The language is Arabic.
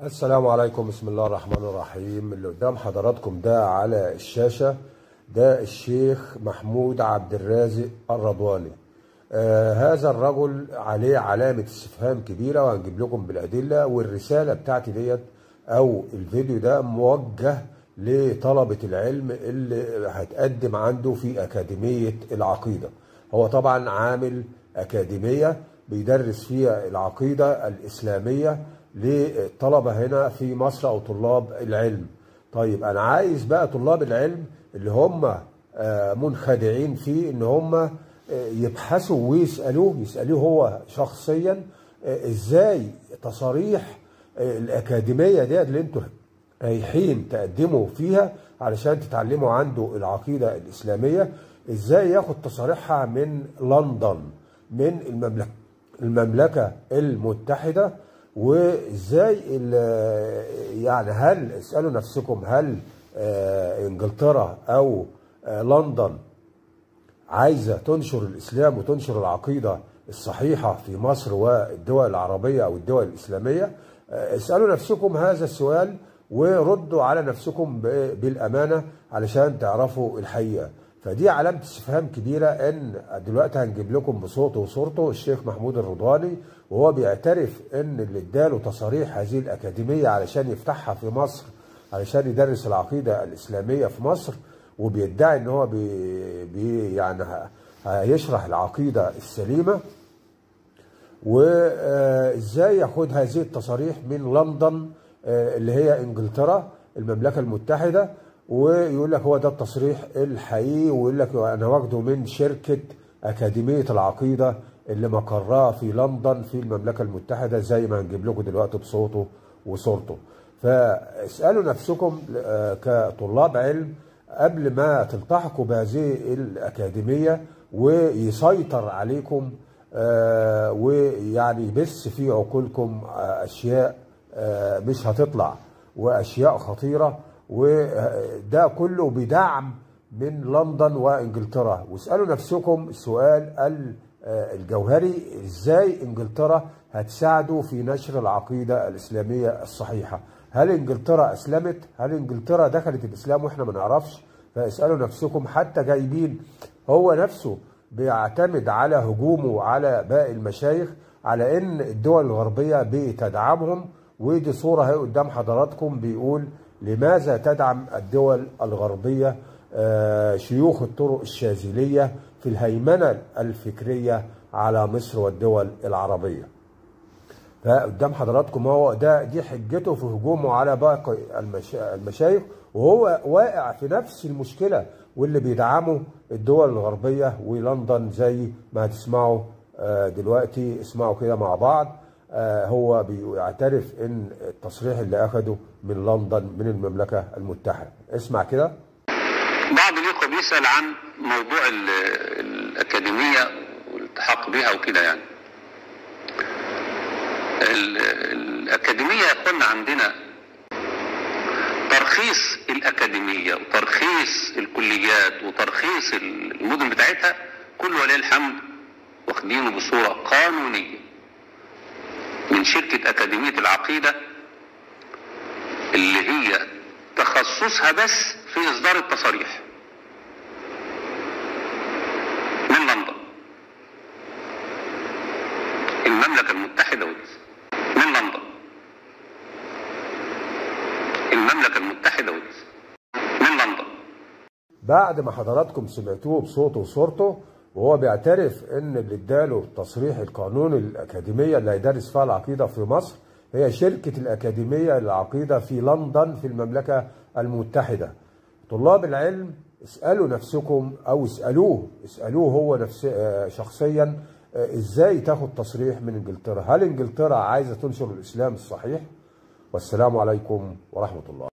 السلام عليكم. بسم الله الرحمن الرحيم. اللي قدام حضراتكم ده على الشاشة ده الشيخ محمود عبد الرازق الرضواني. هذا الرجل عليه علامة استفهام كبيرة، وهنجيب لكم بالأدلة. والرسالة بتاعتي ديت أو الفيديو ده موجه لطلبة العلم اللي هتقدم عنده في أكاديمية العقيدة. هو طبعا عامل أكاديمية بيدرس فيها العقيدة الإسلامية للطلبة هنا في مصر أو طلاب العلم. طيب أنا عايز بقى طلاب العلم اللي هم منخدعين فيه إن هم يبحثوا ويسألوه هو شخصيا إزاي تصاريح الأكاديمية دي اللي انتوا رايحين تقدموا فيها علشان تتعلموا عنده العقيدة الإسلامية، إزاي ياخد تصاريحها من لندن، من المملكة المتحدة. وازاي يعني هل اسألوا نفسكم هل انجلترا او لندن عايزة تنشر الاسلام وتنشر العقيدة الصحيحة في مصر والدول العربية او الدول الاسلامية؟ اسألوا نفسكم هذا السؤال وردوا على نفسكم بالامانة علشان تعرفوا الحقيقة. فدي علامة استفهام كبيرة. ان دلوقتي هنجيب لكم بصوته وصورته الشيخ محمود الرضواني، وهو بيعترف ان اللي اداله تصاريح هذه الأكاديمية علشان يفتحها في مصر علشان يدرس العقيدة الإسلامية في مصر، وبيدعي ان هو يعني هيشرح العقيدة السليمة. وازاي ياخد هذه التصاريح من لندن اللي هي انجلترا المملكة المتحدة، ويقول لك هو ده التصريح الحقيقي، ويقول لك انا واخده من شركة أكاديمية العقيدة اللي مقرها في لندن في المملكة المتحدة، زي ما هنجيب لكم دلوقتي بصوته وصورته. فاسألوا نفسكم كطلاب علم قبل ما تلتحقوا بهذه الأكاديمية ويسيطر عليكم ويعني يبث في عقولكم أشياء مش هتطلع وأشياء خطيرة، وده كله بدعم من لندن وانجلترا. واسألوا نفسكم السؤال الجوهري، ازاي انجلترا هتساعدوا في نشر العقيدة الإسلامية الصحيحة؟ هل انجلترا أسلمت؟ هل انجلترا دخلت الإسلام واحنا ما نعرفش؟ فاسألوا نفسكم. حتى جايبين هو نفسه بيعتمد على هجومه على باقي المشايخ على ان الدول الغربية بتدعمهم. ودي صورة اهي قدام حضراتكم، بيقول لماذا تدعم الدول الغربية شيوخ الطرق الشاذلية في الهيمنة الفكرية على مصر والدول العربية؟ فقدام حضراتكم هو دي حجته في هجومه على باقي المشايخ، وهو واقع في نفس المشكلة واللي بيدعمه الدول الغربية ولندن زي ما هتسمعوا دلوقتي. اسمعوا كده مع بعض. هو بيعترف ان التصريح اللي اخده من لندن من المملكة المتحدة. اسمع كده. بعض الإخوة بيسأل عن موضوع الأكاديمية والالتحاق بها وكده. يعني الأكاديمية يا اخوانا عندنا ترخيص الأكاديمية وترخيص الكليات وترخيص المدن بتاعتها كله ولله الحمد واخدينه بصورة قانونية من شركة أكاديمية العقيدة اللي هي تخصصها بس في إصدار التصاريح من لندن المملكة المتحدة من لندن المملكة المتحدة من لندن. بعد ما حضراتكم سمعتوه بصوته وصورته، وهو بيعترف ان اللي اداله التصريح القانوني للأكاديمية اللي هيدرس فيها العقيدة في مصر هي شركة الأكاديمية للعقيدة في لندن في المملكة المتحدة. طلاب العلم اسألوا نفسكم أو اسألوه هو شخصيا ازاي تاخد تصريح من انجلترا؟ هل انجلترا عايزة تنشر الإسلام الصحيح؟ والسلام عليكم ورحمة الله.